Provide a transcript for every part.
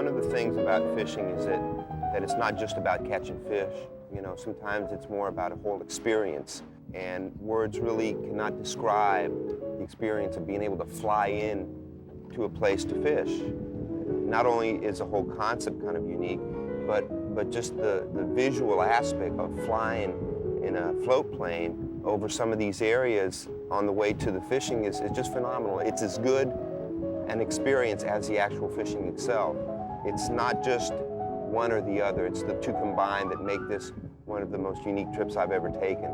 One of the things about fishing is that it's not just about catching fish. You know, sometimes it's more about a whole experience. And words really cannot describe the experience of being able to fly in to a place to fish. Not only is the whole concept kind of unique, but just the visual aspect of flying in a float plane over some of these areas on the way to the fishing is just phenomenal. It's as good an experience as the actual fishing itself. It's not just one or the other. It's the two combined that make this one of the most unique trips I've ever taken.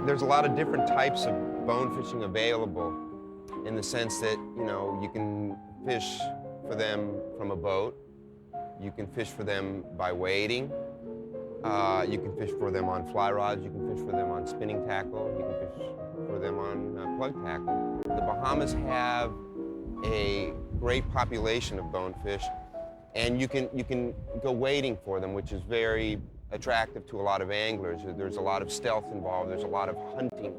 There's a lot of different types of bone fishing available in the sense that, you know, you can fish for them from a boat, you can fish for them by wading, you can fish for them on fly rods, you can fish for them on spinning tackle, you can fish for them on plug tackle. The Bahamas have a great population of bonefish, and you can go wading for them, which is very attractive to a lot of anglers. There's a lot of stealth involved, there's a lot of hunting.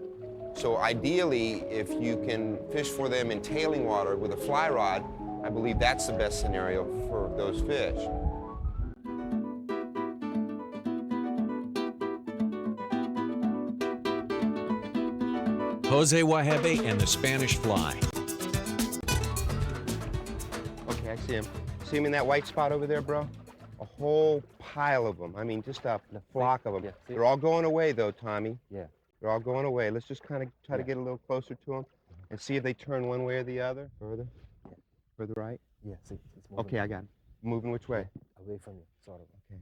So ideally, if you can fish for them in tailing water with a fly rod, I believe that's the best scenario for those fish. Jose Wejebe and the Spanish fly. Okay, I see him. See him in that white spot over there, bro? A whole pile of them. I mean, just a flock of them. Yeah, they're all going away, though, Tommy. Yeah. They're all going away. Let's just kind of try to get a little closer to them and see if they turn one way or the other. Further? Yeah. Further right? Yeah, see, it's moving. Okay, I got it. Moving which way? Away from you, sort of. Okay.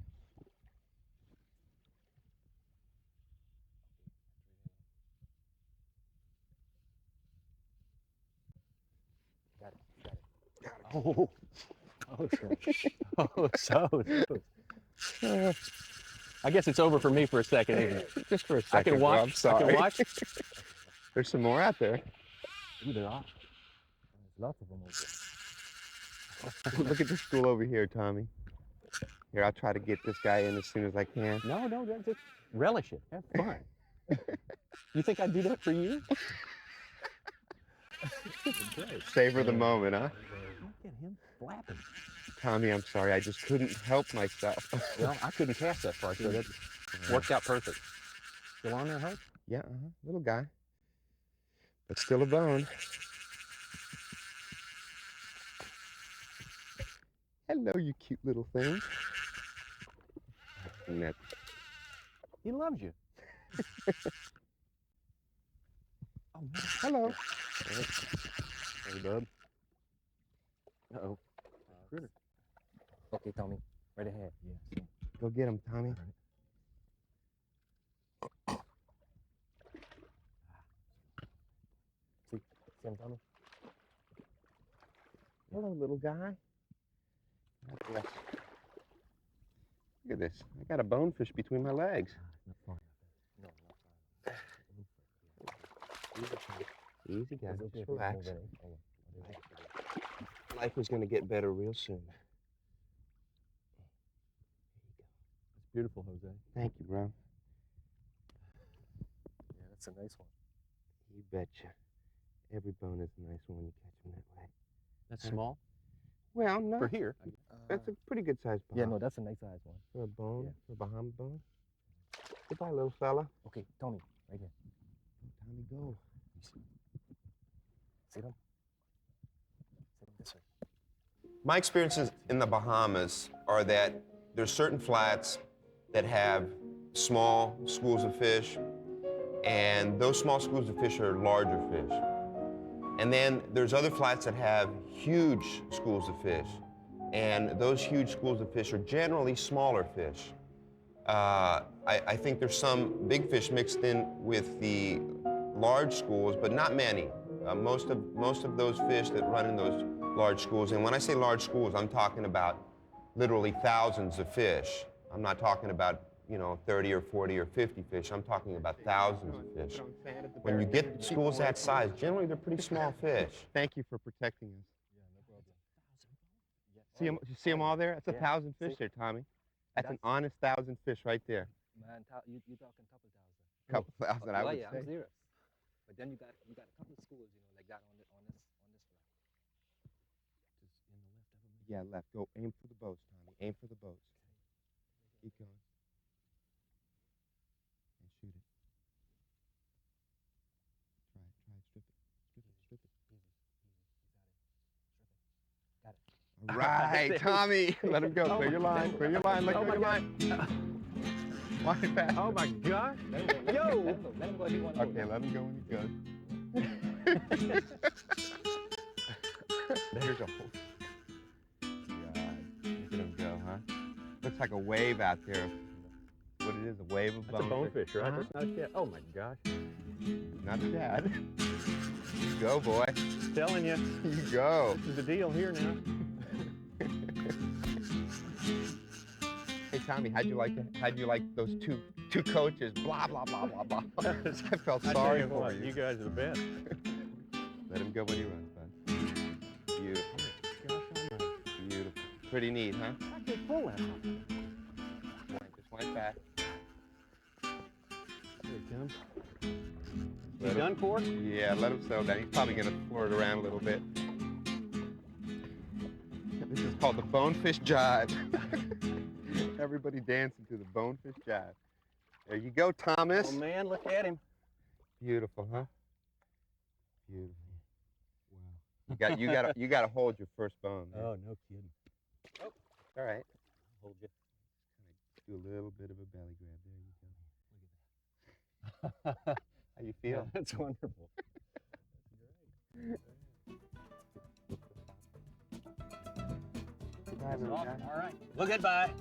Got it. Oh, so. I guess it's over for me for a second, isn't it? Just for a second. I can watch. Bro, I'm sorry. I can watch. There's some more out there. Ooh, there are. There's lots of them over there. Look at the school over here, Tommy. Here, I'll try to get this guy in as soon as I can. No, just relish it. Have fun. You think I'd do that for you? Savor the moment, huh? Look at him flapping. Tommy, I'm sorry. I just couldn't help myself. Well, I couldn't cast that far, so that worked out perfect. Still on there, Hope? Yeah, little guy. But still a bone. Hello, you cute little thing. He loves you. Oh, man. Hello. Hey, bub. Uh-oh. Critter. Okay, Tommy. Right ahead. Yeah. Go get him, Tommy. See him, Tommy? Hello, little guy. God bless. Look at this. I got a bonefish between my legs. Not far. No, not far. Easy, guys. Just relax. Life is going to get better real soon. It's beautiful, Jose. Thank you, bro. Yeah, that's a nice one. You betcha. Every bone is a nice one when you catch them that way. That's small? Well, no. For here. That's a pretty good sized bone. Yeah, no, that's a nice size one. For a bone? Yeah. For a Bahama bone? Goodbye, little fella. Okay, Tommy, right here. Tommy, go. See them? See them this way. My experiences in the Bahamas are that there's certain flats that have small schools of fish, and those small schools of fish are larger fish. And then there's other flats that have huge schools of fish, and those huge schools of fish are generally smaller fish. I think there's some big fish mixed in with the large schools, but not many. Most of those fish that run in those large schools, and when I say large schools, I'm talking about literally thousands of fish. I'm not talking about, you know, 30 or 40 or 50 fish. I'm talking about thousands of fish. When you get schools that size, generally they're pretty small fish. Thank you for protecting us. Yeah, See them? You see them all there? That's Yeah. 1,000 fish See? there, Tommy. That's an That's- honest 1,000 fish right there. Man, you talking couple thousand. Couple thousand, I would yeah, say. I'm serious. But then you got a couple of schools, like that on this flight. Just in the left of them. Yeah, left. Go aim for the boats, Tommy. Aim for the boats. Keep going. And shoot it. Try it. Strip it. Strip it. Got it. All right, Tommy. Let him go. Oh Clear your line. Clear your line. Let go your line. Line fast. Oh my gosh. Yo. Let him go if he wants to. Okay, let him go when he goes. There's a whole. God, look at him go, huh? Looks like a wave out there. What it is, a wave of That's a bonefish, right? Uh-huh. That's not a shad. Oh my gosh. Not a shad. Go, boy. Telling you, You go. this is the deal here now. Hey, Tommy, how'd you like those two coaches? Blah blah blah blah blah. I felt sorry for you. You guys are the best. Let him go when he runs, bud. Beautiful. Beautiful. Pretty neat, huh? I get full out. Just went back. Here it comes. Let You done for? Yeah, let him settle down. He's probably gonna floor it around a little bit. This is called the Bonefish Jive. Everybody dancing to the Bonefish Jive. There you go, Thomas. Oh man, look at him. Beautiful, huh? Beautiful. Wow. You got to hold your first bone. Man. Oh, no kidding. All right. Hold you. Do a little bit of a belly grab. There you go. How you feel? That's wonderful. All right. Well, goodbye.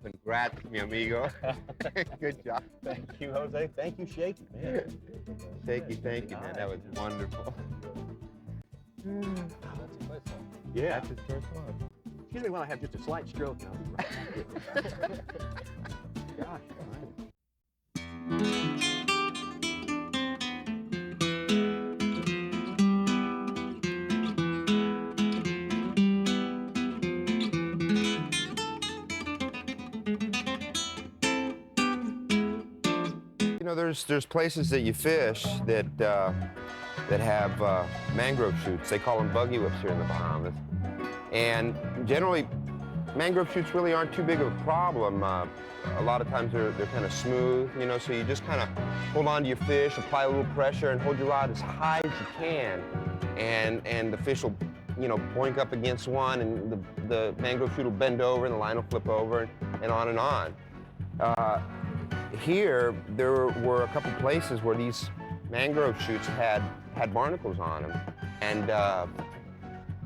Congrats, mi amigo. Good job. Thank you, Jose. Thank you, Shakey. Man. Shakey, thank you, man. That was wonderful. That's his first one. Yeah. That's his first one. Excuse me while I have just a slight stroke now. Gosh, You know, there's places that you fish that have mangrove shoots. They call them buggy whips here in the Bahamas. And generally, mangrove shoots really aren't too big of a problem. A lot of times they're kind of smooth, you know, so you just kind of hold on to your fish, apply a little pressure, and hold your rod as high as you can. And the fish will, you know, boink up against one, and the mangrove shoot will bend over, and the line will flip over, and on and on. Here, there were a couple places where these mangrove shoots had barnacles on them. And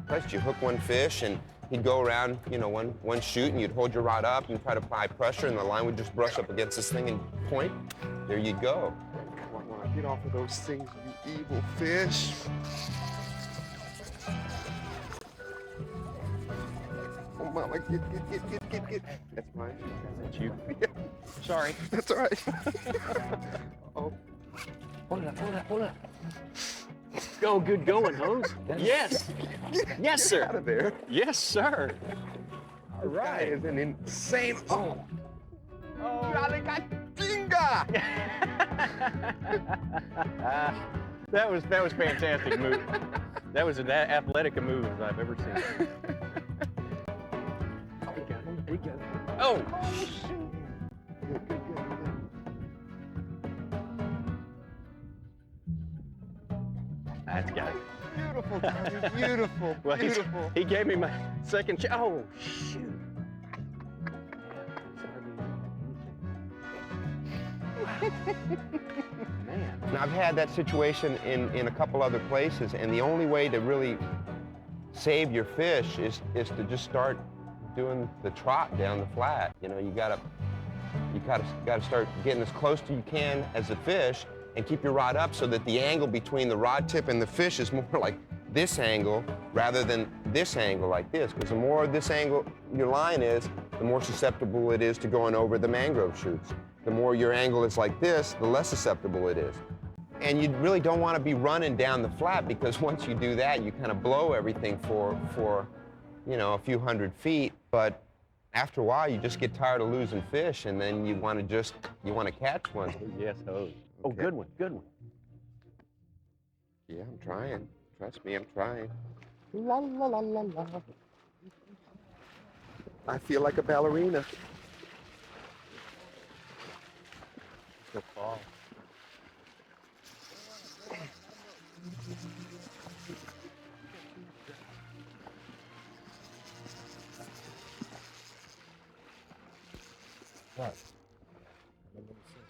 first you hook one fish, and he'd go around, you know, one shoot, and you'd hold your rod up and try to apply pressure, and the line would just brush up against this thing and point. There you go. Come on, get off of those things, you evil fish. Oh, Mama, get. That's mine. that's you. Yeah. Sorry. That's all right. Oh. Hold it up. Go, good going, Hose. Yes. Yes, sir. Get out of there. Yes, sir. All This guy is an insane. Oh. Oh. Galigatinga! That was fantastic move. That was an athletic move as I've ever seen. He got it. Oh. Good. That's got it. Beautiful, Tommy. Beautiful. Well, Beautiful. he gave me my second shot. Oh, shoot. Man. Now, I've had that situation in a couple other places, and the only way to really save your fish is to just start doing the trot down the flat. You know, you gotta start getting as close to you can as the fish, and keep your rod up so that the angle between the rod tip and the fish is more like this angle rather than this angle like this. Because the more this angle your line is, the more susceptible it is to going over the mangrove shoots. The more your angle is like this, the less susceptible it is. And you really don't want to be running down the flat, because once you do that, you kind of blow everything for you know, a few hundred feet, but after a while, you just get tired of losing fish, and then you want to catch one. Yes, hose. Oh, Okay. good one, good one. Yeah, I'm trying. Trust me, I'm trying. La la la la la. I feel like a ballerina. Good fall. What?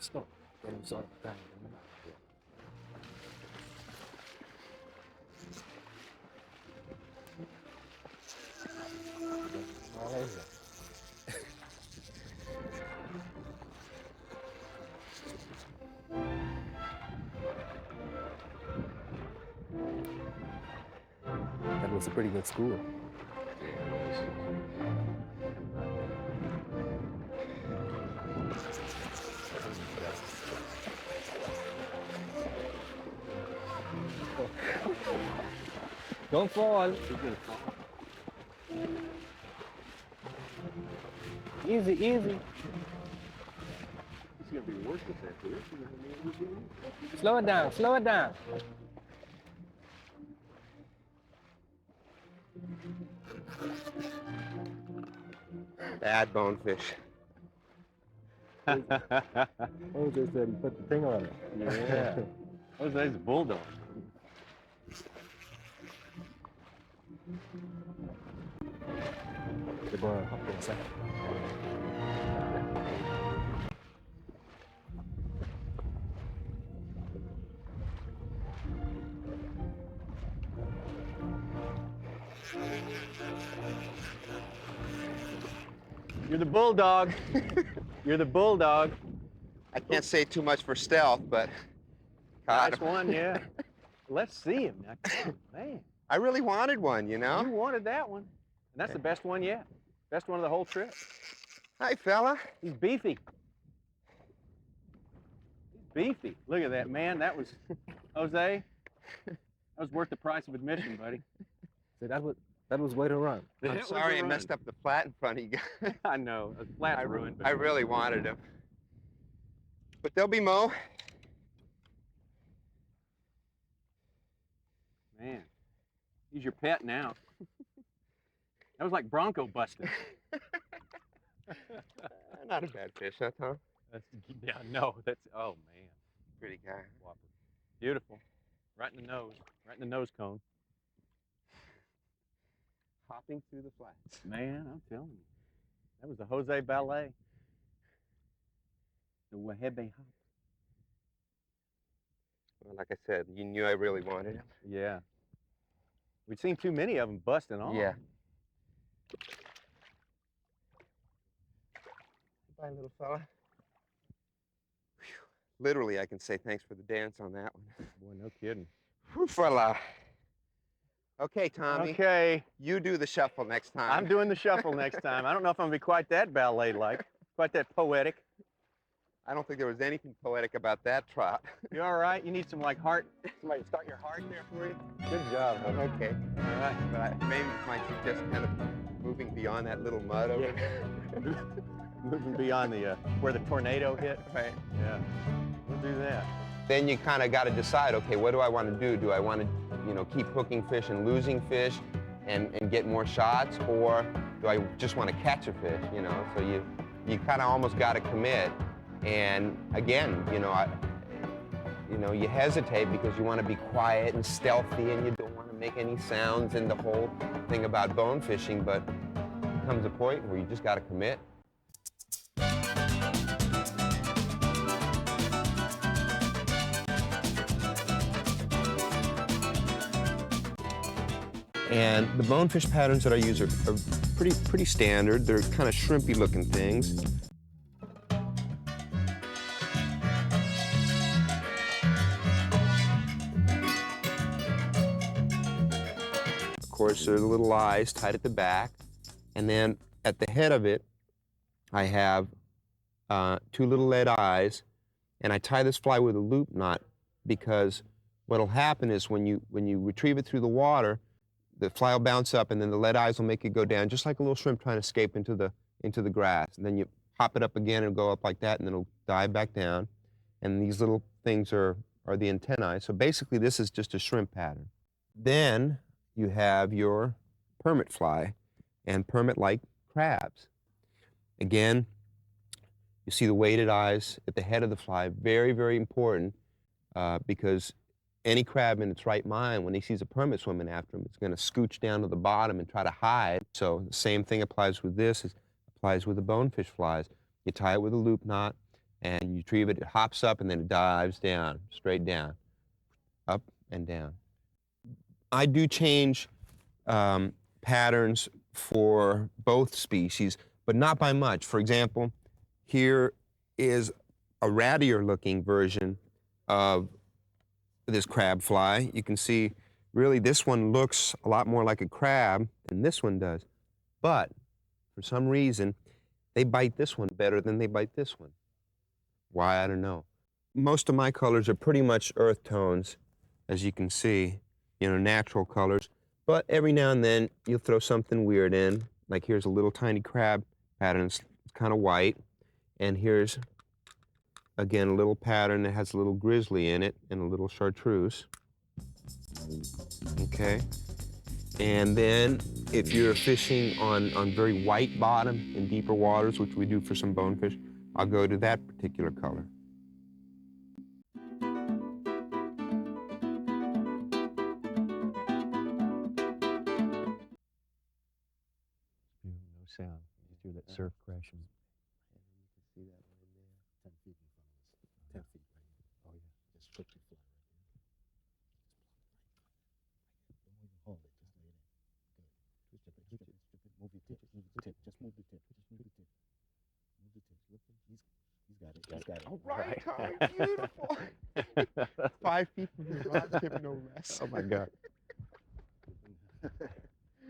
Stop. That was a pretty good school. Don't fall. Easy, easy. It's gonna be worse with that fish. Slow it down, slow it down. Bad bonefish. Jose said he put the thing on it. Yeah. Jose's a bulldog. They're going up in a second. You're the bulldog. You're the bulldog. I can't say too much for stealth, but caught Nice him. one, yeah. Let's see him now. Come on, man. I really wanted one, you know? You wanted that one. And that's the best one yet. Best one of the whole trip. Hi, fella. He's beefy. He's beefy. Look at that, man. That was, Jose, that was worth the price of admission, buddy. So that was way to run. I'm That was sorry a I run. messed up the flat in front of you guys. I know. The flat's ruined. But I really wanted him. But they'll be Mo. Man, he's your pet now. That was like bronco busting. Not a bad fish, huh, Tom? That's, yeah, no, that's, oh man. Pretty guy. Whopper. Beautiful. Right in the nose. Right in the nose cone. Hopping through the flats. Man, I'm telling you. That was the Jose Ballet. The Wejebe hop. Well, like I said, you knew I really wanted him. Yeah. We've seen too many of them busting off. Yeah. Bye, little fella. Whew. Literally, I can say thanks for the dance on that one. Boy, no kidding. Whew, fella. Okay, Tommy. Okay. You do the shuffle next time. I'm doing the shuffle next time. I don't know if I'm going to be quite that ballet-like, quite that poetic. I don't think there was anything poetic about that trot. You all right? You need some, like, heart? Somebody start your heart there for you? Good job. Huh? Okay. All right. But maybe it might be just kind of moving beyond that little mud over there. Moving beyond the where the tornado hit. Right. Yeah, we'll do that. Then you kind of got to decide, okay, what do I want to do? Do I want to, you know, keep hooking fish and losing fish and get more shots, or do I just want to catch a fish, you know? So you kind of almost got to commit. And again, you know, you hesitate because you want to be quiet and stealthy and you don't want to make any sounds and the whole thing about bone fishing, but there comes a point where you just got to commit. And the bonefish patterns that I use are pretty standard. They're kind of shrimpy looking things. Of course, there are the little eyes tied at the back. And then at the head of it, I have two little lead eyes. And I tie this fly with a loop knot because what'll happen is when you retrieve it through the water, the fly will bounce up, and then the lead eyes will make it go down, just like a little shrimp trying to escape into the grass. And then you pop it up again and go up like that, and then it'll dive back down. And these little things are the antennae. So basically, this is just a shrimp pattern. Then you have your permit fly and permit-like crabs. Again, you see the weighted eyes at the head of the fly. Very, very important because any crab in its right mind, when he sees a permit swimming after him, it's going to scooch down to the bottom and try to hide. So the same thing applies with this, as applies with the bonefish flies. You tie it with a loop knot, and you retrieve it. It hops up, and then it dives down, straight down, up and down. I do change patterns for both species, but not by much. For example, here is a rattier-looking version of this crab fly. You can see, really, this one looks a lot more like a crab than this one does. But for some reason, they bite this one better than they bite this one. Why, I don't know. Most of my colors are pretty much earth tones, as you can see, natural colors. But every now and then, you'll throw something weird in. Like here's a little tiny crab pattern. It's kind of white. And here's, again, a little pattern that has a little grizzly in it and a little chartreuse. Okay. And then if you're fishing on very white bottom in deeper waters, which we do for some bonefish, I'll go to that particular color. No sound. You hear that surf crashing. You can see that right there. 10 feet in front of us. 10 feet right here. Oh, yeah. Just strictly fly right here. Don't even hold it. Just lay it in. Good. Twist it. Move your tip. Move the tip. Just move the tip. Just move the tip. Move the tip. Look, he's got it. He's got it. All right, Tommy, beautiful. 5 feet from your rod tip, no less. Oh, my God.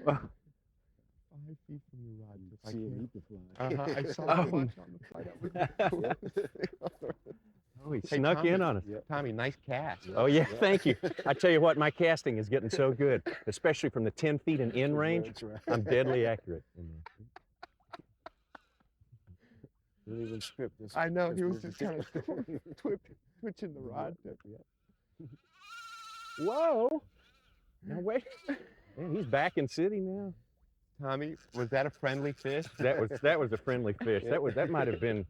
5 feet from your rod tip. See him eat the fly. I saw Oh. the watch on the fly. That was cool. Oh, he Hey, snuck Tommy. in on us. Tommy, nice cast. Oh, yeah, thank you. I tell you what, my casting is getting so good, especially from the 10 feet and in range. That's right. I'm deadly accurate. Didn't even strip. I know, he was just kind of twitching the rod tip. Whoa! Now wait. Man, he's back in city now. Tommy, was that a friendly fish? That was a friendly fish. That might have been.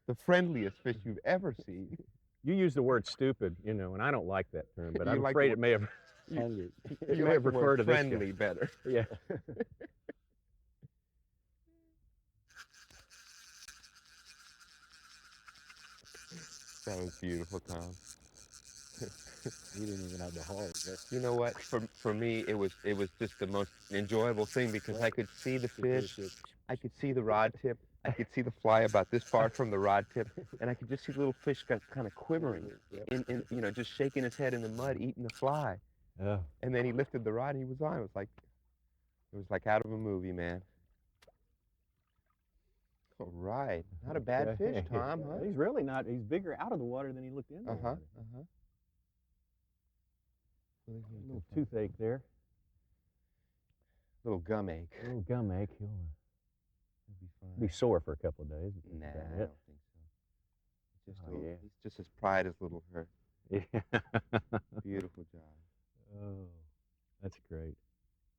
The friendliest fish you've ever seen. You use the word stupid, and I don't like that term, but You I'm like afraid the it may have. Hungry. You may like have the word referred to this guy. friendly better. Yeah. That was beautiful, Tom. He didn't even have the haul. You know what? For me, it was just the most enjoyable thing because I could see the fish, I could see the rod tip, I could see the fly about this far from the rod tip, and I could just see the little fish kind of quivering, just shaking his head in the mud, eating the fly. Yeah. And then he lifted the rod and he was on. It was like out of a movie, man. All right, not a bad fish, Tom, huh? He's really not. He's bigger out of the water than he looked in the water. A little toothache there. Little gum ache. A little gum ache. He'll He'll be fine. be sore for a couple of days. but Nah, that's I about don't think so. Just Oh, yeah. He's just as pride as little her. it. Yeah. Beautiful job. Oh, that's great.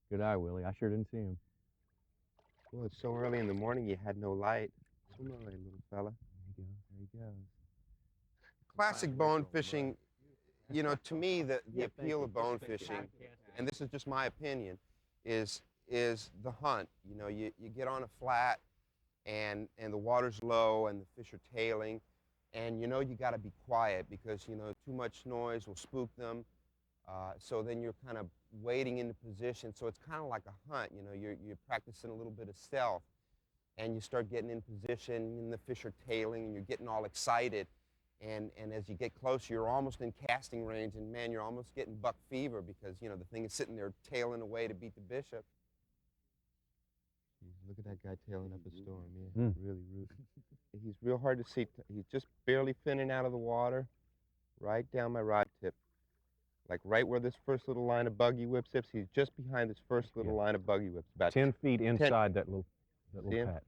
Good eye, Willie. I sure didn't see him. Well, it's so early in the morning you had no light. Swim away, little fella. There he goes. Classic bone fishing, to me, the appeal of bone fishing, and this is just my opinion, is the hunt. You get on a flat and the water's low and the fish are tailing, and you got to be quiet because, too much noise will spook them. So then you're kind of waiting into position. So it's kind of like a hunt, you're practicing a little bit of stealth. And you start getting in position, and the fish are tailing, and you're getting all excited. And as you get closer, you're almost in casting range, and man, you're almost getting buck fever because, the thing is sitting there tailing away to beat the bishop. Look at that guy tailing up a storm, yeah, really rude. He's real hard to see. He's just barely finning out of the water, right down my rod tip. Like right where this first little line of buggy whip zips, he's just behind this first little line of buggy whips. About 10 feet inside that little See him? patch.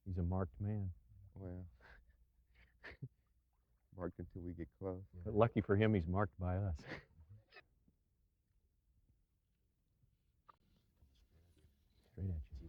He's a marked man. Well, marked until we get close. But lucky for him, he's marked by us. Straight at you.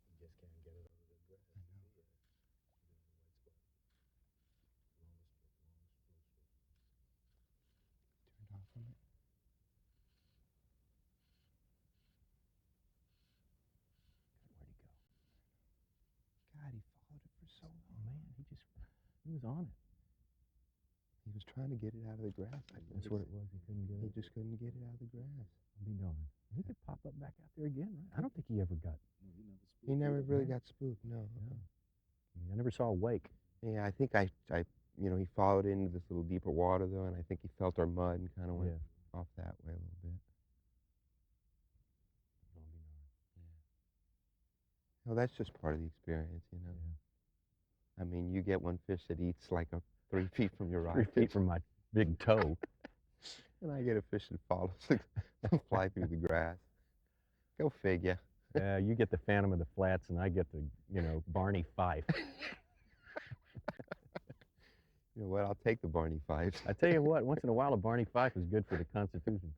You just can't get it out of the grass. I know. He's in the right spot. Turned off from it. Where'd he go? God, he followed it for so long. Man, he was on it. He was trying to get it out of the grass. That's what it was. He couldn't get He it. just couldn't get it out of the grass. I'll be darned. He could pop up back out there again, right? I don't think he ever got. No, he never spooked. He never really Yeah. got spooked, no. No. I mean, I never saw a wake. Yeah, I think he followed into this little deeper water though, and I think he felt our mud and kind of went off that way a little bit. I'll be darned. Well, that's just part of the experience, you know. Yeah. I mean, you get one fish that eats like 3 feet from your 3 rod, feet from my big toe. and I get a fish that follows, fly through the grass. Go figure. You get the Phantom of the Flats, and I get the, Barney Fife. You know what? I'll take the Barney Fife. I tell you what, once in a while, a Barney Fife is good for the Constitution.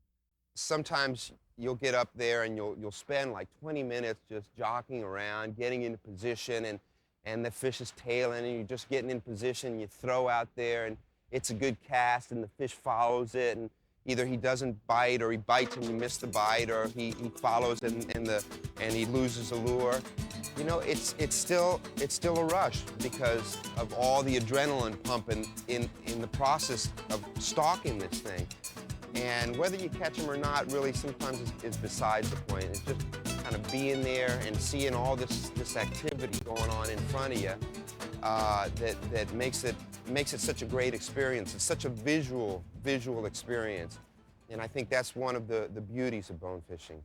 Sometimes you'll get up there and you'll spend like 20 minutes just jockeying around, getting into position, and the fish is tailing, and you're just getting in position. You throw out there, and it's a good cast, and the fish follows it, and either he doesn't bite, or he bites and you miss the bite, or he follows and he loses the lure. You know, it's still a rush because of all the adrenaline pumping in the process of stalking this thing. And whether you catch them or not really sometimes is besides the point. It's just kind of being there and seeing all this activity going on in front of you that makes it such a great experience. It's such a visual experience. And I think that's one of the beauties of bone fishing.